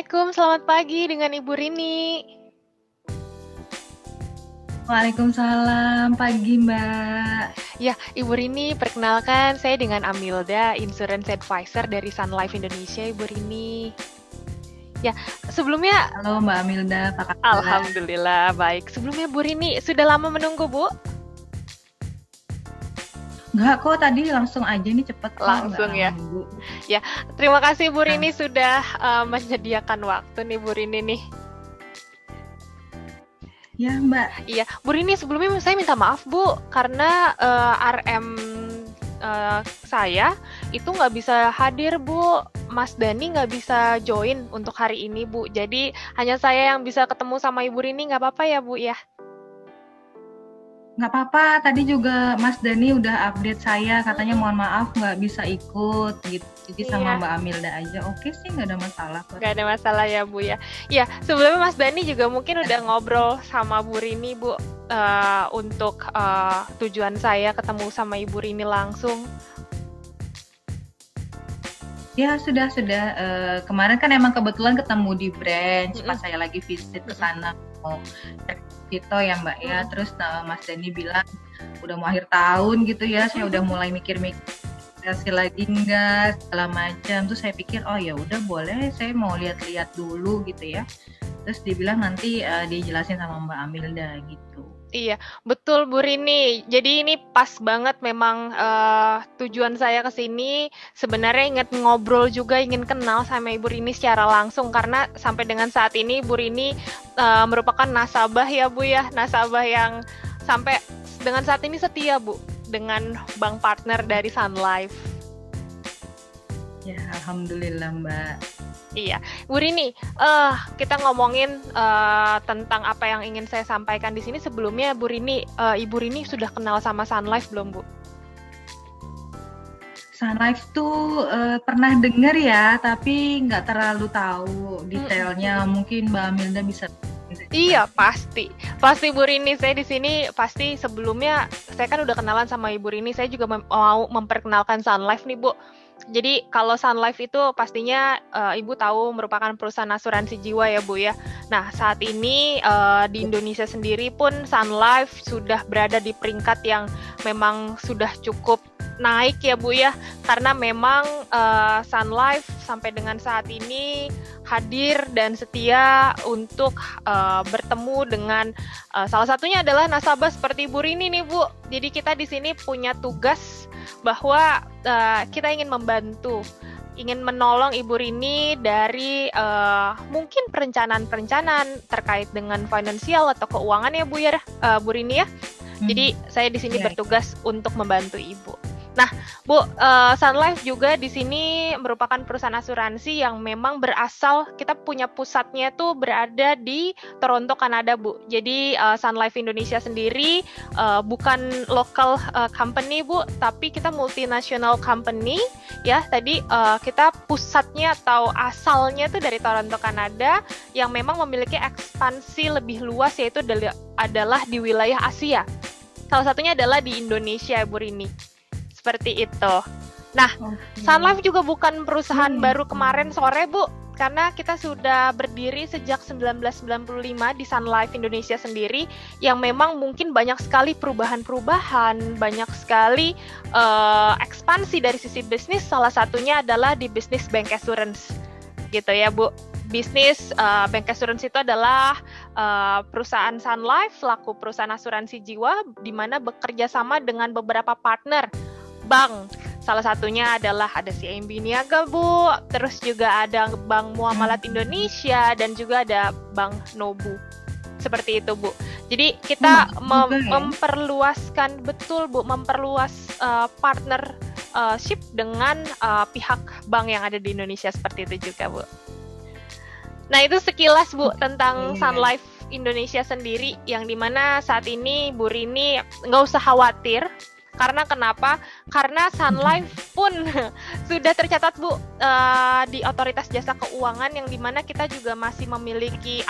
Assalamualaikum, selamat pagi dengan Ibu Rini. Waalaikumsalam, pagi Mbak. Ya, Ibu Rini, perkenalkan saya dengan Amilda, Insurance Advisor dari Sun Life Indonesia, Ibu Rini. Ya, sebelumnya, Halo Mbak Amilda, apa kabar? Alhamdulillah baik. Sebelumnya Bu Rini, sudah lama menunggu Bu? Enggak kok, tadi langsung aja nih cepet kok, nggak Langsung lama ya. nunggu. Ya, terima kasih Bu Nah, Rini sudah menyediakan waktu nih Bu Rini nih. ya Mbak, Iya, Bu Rini sebelumnya saya minta maaf Bu, karena RM saya itu nggak bisa hadir Bu. Mas Dani nggak bisa join untuk hari ini Bu. Jadi hanya saya yang bisa ketemu sama Ibu Rini, nggak apa-apa ya Bu ya? nggak apa-apa. Tadi juga Mas Dani udah update saya, katanya Mm-mm. mohon maaf nggak bisa ikut gitu. Jadi sama Iya, Mbak Amilda aja. Oke sih, nggak ada masalah kok. nggak ada masalah ya Bu ya. Iya, sebelumnya Mas Dani juga mungkin udah ngobrol sama Bu Rini Bu, untuk tujuan saya ketemu sama Ibu Rini langsung. Ya sudah. Kemarin kan emang kebetulan ketemu di branch pas Mm-mm. saya lagi visit ke Mm-mm. sana mau cek gitu ya Mbak ya. Mm-mm. Terus Mas Dani bilang udah mau akhir tahun gitu ya, saya udah mulai mikir-mikir kasih lagi enggak segala macam. Terus saya pikir oh ya udah boleh, saya mau lihat-lihat dulu gitu ya. Terus dibilang nanti dijelasin sama Mbak Amilda gitu. Iya, betul Bu Rini. Jadi ini pas banget memang tujuan saya ke sini sebenarnya ingin ngobrol juga, ingin kenal sama Ibu Rini secara langsung karena sampai dengan saat ini Ibu Rini merupakan nasabah ya Bu ya, nasabah yang sampai dengan saat ini setia Bu dengan bank partner dari Sun Life. Ya alhamdulillah Mbak. Iya, Bu Rini, kita ngomongin tentang apa yang ingin saya sampaikan di sini. Sebelumnya, Bu Rini, Ibu Rini sudah kenal sama Sun Life belum, Bu? Sunlight tuh pernah denger ya, tapi nggak terlalu tahu Mm-mm, detailnya. mm-mm. Mungkin Mbak Milda bisa Iya, ceritain. pasti Bu Rini. Saya di sini pasti sebelumnya saya kan udah kenalan sama Ibu Rini. Saya juga mau memperkenalkan Sun Life nih, Bu. Jadi kalau Sun Life itu pastinya Ibu tahu merupakan perusahaan asuransi jiwa ya Bu ya. Nah saat ini di Indonesia sendiri pun Sun Life sudah berada di peringkat yang memang sudah cukup naik ya Bu ya. Karena memang Sun Life sampai dengan saat ini hadir dan setia untuk bertemu dengan salah satunya adalah nasabah seperti Bu Rini nih Bu. Jadi kita di sini punya tugas bahwa kita ingin membantu, ingin menolong Ibu Rini dari mungkin perencanaan-perencanaan terkait dengan finansial atau keuangan ya Bu ya, Bu Rini ya. Hmm, Jadi saya di sini ya, bertugas untuk membantu Ibu. Nah, Bu, Sun Life juga di sini merupakan perusahaan asuransi yang memang berasal, kita punya pusatnya tuh berada di Toronto, Kanada, Bu. Jadi Sun Life Indonesia sendiri bukan local company Bu, tapi kita multinational company ya. Tadi kita pusatnya atau asalnya tuh dari Toronto, Kanada yang memang memiliki ekspansi lebih luas yaitu adalah di wilayah Asia. Salah satunya adalah di Indonesia Bu Rini. Seperti itu. Nah, Sun oke. Life juga bukan perusahaan Hmm, baru kemarin sore, Bu. Karena kita sudah berdiri sejak 1995 di Sun Life Indonesia sendiri yang memang mungkin banyak sekali perubahan-perubahan, banyak sekali ekspansi dari sisi bisnis, salah satunya adalah di bisnis bank assurance. Gitu ya, Bu. Bisnis bank assurance itu adalah perusahaan Sun Life selaku perusahaan asuransi jiwa di mana bekerja sama dengan beberapa partner bank. Salah satunya adalah ada CIMB Niaga, Bu. Terus juga ada Bank Muamalat hmm. Indonesia dan juga ada Bank Nobu. Seperti itu, Bu. Jadi Oh kita bagus juga ya. memperluaskan betul, Bu, memperluas partnership dengan pihak bank yang ada di Indonesia seperti itu juga, Bu. Nah, itu sekilas, Bu, tentang Sun Oke. Life Indonesia sendiri yang dimana saat ini Bu Rini nggak usah khawatir Karena kenapa? Karena Sun Life pun sudah tercatat Bu di Otoritas Jasa Keuangan, yang dimana kita juga masih memiliki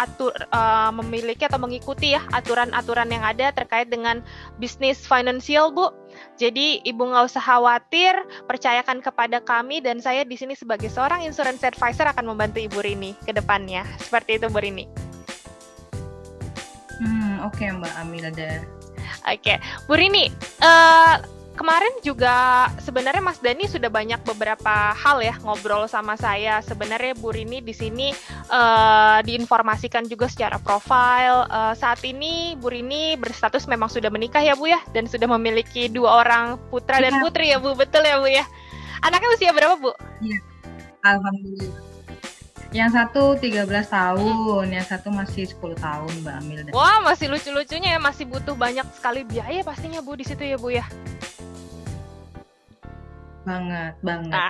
memiliki atau mengikuti ya aturan-aturan yang ada terkait dengan bisnis financial Bu. Jadi Ibu nggak usah khawatir, percayakan kepada kami, dan saya di sini sebagai seorang insurance advisor akan membantu Ibu Rini ke depannya. Seperti itu Bu Rini. Oke Mbak Amilda. Oke, Bu Rini, kemarin juga sebenarnya Mas Dani sudah banyak beberapa hal ya ngobrol sama saya. Sebenarnya Bu Rini di sini diinformasikan juga secara profil. Saat ini Bu Rini berstatus memang sudah menikah ya Bu ya, dan sudah memiliki 2 orang putra dan putri ya Bu, betul ya Bu ya? Anaknya usia berapa Bu? Iya, alhamdulillah. Yang satu 13 tahun, yang satu masih 10 tahun Mbak Amilda. Wah, masih lucu-lucunya ya, masih butuh banyak sekali biaya pastinya Bu di situ ya Bu ya? Banget.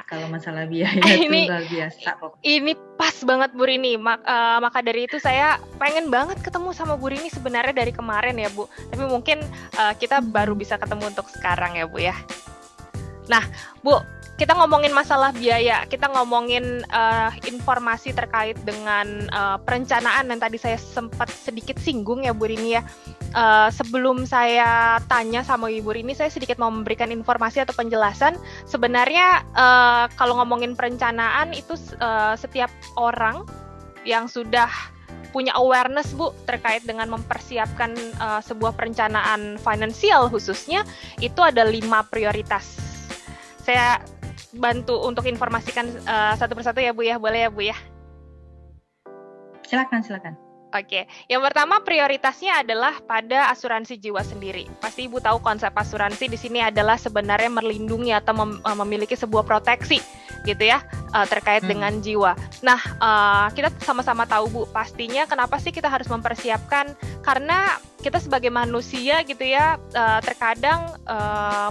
Kalau masalah biaya itu luar biasa pokoknya. Ini pas banget Bu Rini, maka dari itu saya pengen banget ketemu sama Bu Rini sebenarnya dari kemarin ya Bu, tapi mungkin kita baru bisa ketemu untuk sekarang ya Bu ya. Nah Bu, kita ngomongin masalah biaya, kita ngomongin informasi terkait dengan perencanaan yang tadi saya sempat sedikit singgung ya Bu Rini ya. Sebelum saya tanya sama Ibu Rini, saya sedikit mau memberikan informasi atau penjelasan. Sebenarnya kalau ngomongin perencanaan itu setiap orang yang sudah punya awareness Bu terkait dengan mempersiapkan sebuah perencanaan finansial khususnya, itu ada 5 prioritas. Saya bantu untuk informasikan satu persatu ya Bu ya, boleh ya Bu ya? Silakan. Oke, yang pertama prioritasnya adalah pada asuransi jiwa sendiri. Pasti Ibu tahu konsep asuransi di sini adalah sebenarnya melindungi atau memiliki sebuah proteksi gitu ya terkait dengan jiwa. Nah, kita sama-sama tahu Bu, pastinya kenapa sih kita harus mempersiapkan, karena kita sebagai manusia gitu ya terkadang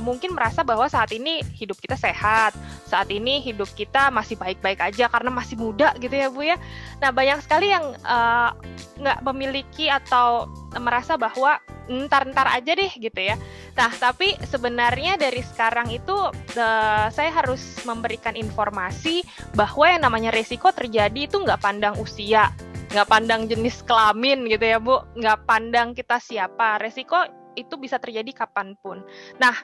mungkin merasa bahwa saat ini hidup kita sehat, saat ini hidup kita masih baik-baik aja karena masih muda gitu ya Bu ya. Nah, banyak sekali yang nggak memiliki atau merasa bahwa ntar aja deh gitu ya. Nah, tapi sebenarnya dari sekarang itu saya harus memberikan informasi bahwa yang namanya resiko terjadi itu nggak pandang usia, nggak pandang jenis kelamin gitu ya Bu, nggak pandang kita siapa, resiko itu bisa terjadi kapanpun. Nah,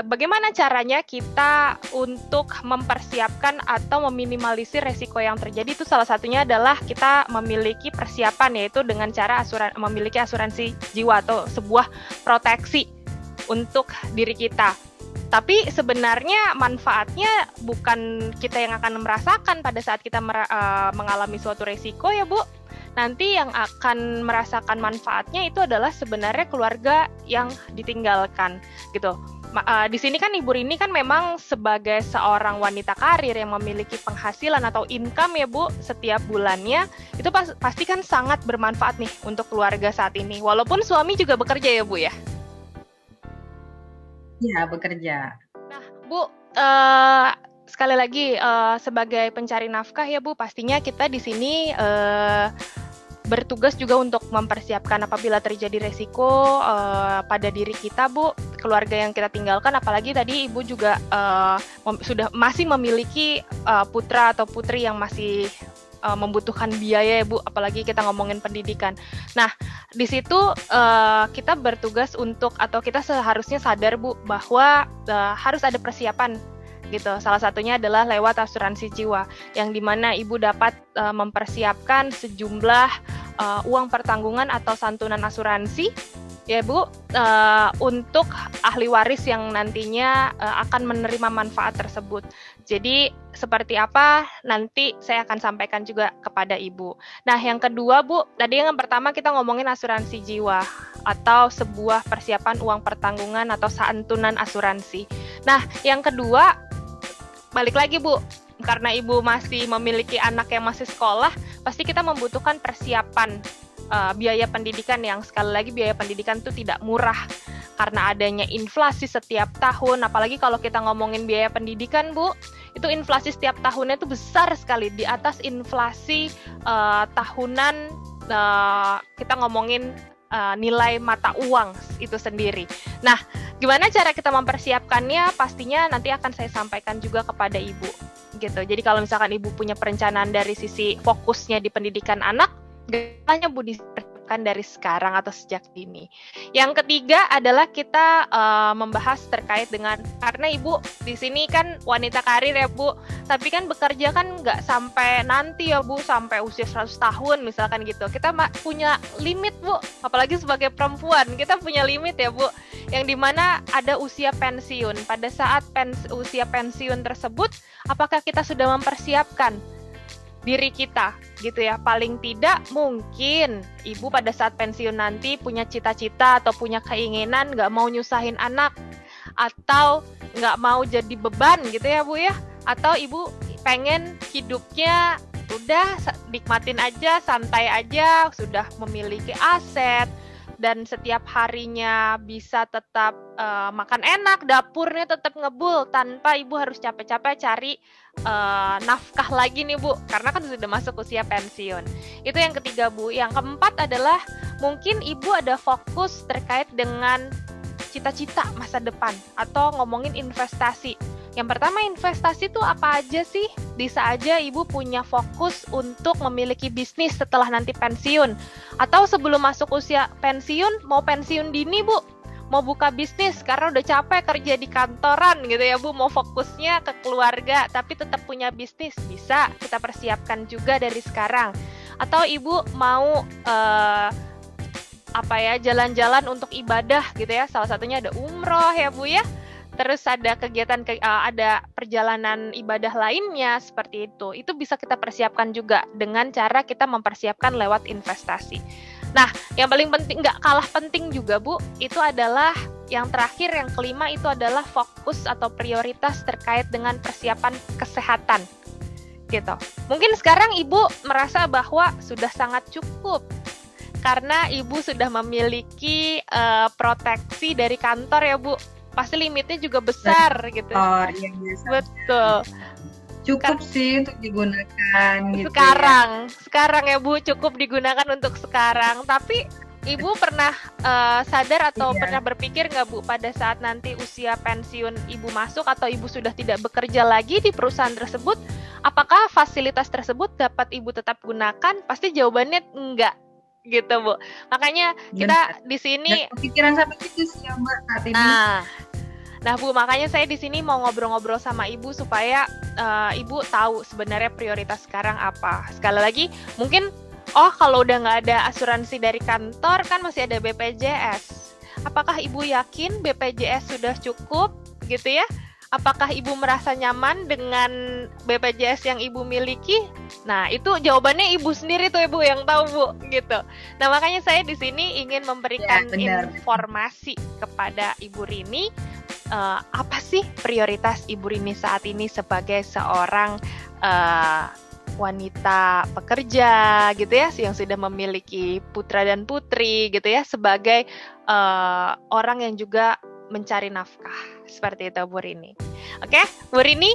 bagaimana caranya kita untuk mempersiapkan atau meminimalisir resiko yang terjadi? Itu salah satunya adalah kita memiliki persiapan, yaitu dengan cara memiliki asuransi jiwa atau sebuah proteksi untuk diri kita. Tapi sebenarnya manfaatnya bukan kita yang akan merasakan pada saat kita mengalami suatu resiko ya Bu. Nanti yang akan merasakan manfaatnya itu adalah sebenarnya keluarga yang ditinggalkan gitu. Di sini kan Ibu Rini kan memang sebagai seorang wanita karir yang memiliki penghasilan atau income ya Bu setiap bulannya, itu pasti kan sangat bermanfaat nih untuk keluarga saat ini. Walaupun suami juga bekerja ya Bu ya? Iya, bekerja. Nah Bu, sekali lagi sebagai pencari nafkah ya Bu, pastinya kita di sini bertugas juga untuk mempersiapkan apabila terjadi resiko pada diri kita Bu, keluarga yang kita tinggalkan, apalagi tadi Ibu juga masih memiliki putra atau putri yang masih membutuhkan biaya ya Bu, apalagi kita ngomongin pendidikan. Nah, di situ kita bertugas untuk, atau kita seharusnya sadar Bu bahwa harus ada persiapan gitu. Salah satunya adalah lewat asuransi jiwa, yang dimana Ibu dapat mempersiapkan sejumlah uang pertanggungan atau santunan asuransi ya Bu, untuk ahli waris yang nantinya akan menerima manfaat tersebut. Jadi seperti apa nanti saya akan sampaikan juga kepada Ibu. Nah, yang kedua Bu, tadi yang pertama kita ngomongin asuransi jiwa atau sebuah persiapan uang pertanggungan atau santunan asuransi. Nah, yang kedua, balik lagi Bu, karena Ibu masih memiliki anak yang masih sekolah, pasti kita membutuhkan persiapan biaya pendidikan, yang sekali lagi biaya pendidikan itu tidak murah karena adanya inflasi setiap tahun. Apalagi kalau kita ngomongin biaya pendidikan Bu, itu inflasi setiap tahunnya itu besar sekali, di atas inflasi tahunan kita ngomongin nilai mata uang itu sendiri. Nah, Gimana cara kita mempersiapkannya? Pastinya nanti akan saya sampaikan juga kepada Ibu gitu. Jadi kalau misalkan Ibu punya perencanaan dari sisi fokusnya di pendidikan anak, hanya Bu dipersiapkan dari sekarang atau sejak dini. Yang ketiga adalah kita membahas terkait dengan, karena Ibu di sini kan wanita karir ya Bu, tapi kan bekerja kan nggak sampai nanti ya Bu, sampai usia 100 tahun misalkan gitu. Kita punya limit Bu, apalagi sebagai perempuan, kita punya limit ya Bu, yang dimana ada usia pensiun. Pada saat usia pensiun tersebut, apakah kita sudah mempersiapkan diri kita gitu ya? Paling tidak mungkin Ibu pada saat pensiun nanti punya cita-cita atau punya keinginan nggak mau nyusahin anak, atau nggak mau jadi beban gitu ya Bu ya, atau Ibu pengen hidupnya udah nikmatin aja, santai aja, sudah memiliki aset dan setiap harinya bisa tetap makan enak, dapurnya tetap ngebul tanpa Ibu harus capek-capek cari nafkah lagi nih Bu, karena kan sudah masuk usia pensiun. Itu yang ketiga Bu. Yang keempat adalah mungkin Ibu ada fokus terkait dengan cita-cita masa depan atau ngomongin investasi. Yang pertama, investasi itu apa aja sih? Bisa aja Ibu punya fokus untuk memiliki bisnis setelah nanti pensiun, atau sebelum masuk usia pensiun, mau pensiun dini Bu, mau buka bisnis karena udah capek kerja di kantoran gitu ya Bu, mau fokusnya ke keluarga tapi tetap punya bisnis, bisa kita persiapkan juga dari sekarang. Atau Ibu mau jalan-jalan untuk ibadah gitu ya, salah satunya ada umroh ya Bu ya, terus ada kegiatan ada perjalanan ibadah lainnya seperti itu bisa kita persiapkan juga dengan cara kita mempersiapkan lewat investasi. Nah, yang paling penting, nggak kalah penting juga Bu, itu adalah yang terakhir, yang kelima, itu adalah fokus atau prioritas terkait dengan persiapan kesehatan gitu. Mungkin sekarang Ibu merasa bahwa sudah sangat cukup karena Ibu sudah memiliki proteksi dari kantor ya Bu, pasti limitnya juga besar gitu. Iya, betul. Cukup sih untuk digunakan gitu sekarang ya Bu, cukup digunakan untuk sekarang. Tapi Ibu pernah sadar atau pernah berpikir nggak Bu, pada saat nanti usia pensiun Ibu masuk atau Ibu sudah tidak bekerja lagi di perusahaan tersebut, apakah fasilitas tersebut dapat Ibu tetap gunakan? Pasti jawabannya enggak gitu Bu. Makanya kita di sini kepikiran sampai itu sih ya Mbak saat ini. Nah Bu, makanya saya di sini mau ngobrol-ngobrol sama Ibu supaya Ibu tahu sebenarnya prioritas sekarang apa. Sekali lagi, mungkin kalau udah nggak ada asuransi dari kantor kan masih ada BPJS. Apakah Ibu yakin BPJS sudah cukup gitu ya? Apakah Ibu merasa nyaman dengan BPJS yang Ibu miliki? Nah, itu jawabannya Ibu sendiri tuh Ibu yang tahu Bu, gitu. Nah, makanya saya di sini ingin memberikan informasi kepada Ibu Rini, apa sih prioritas Ibu Rini saat ini sebagai seorang wanita pekerja gitu ya, yang sudah memiliki putra dan putri gitu ya, sebagai orang yang juga mencari nafkah. Seperti itu Bu Rini. Oke, Bu Rini,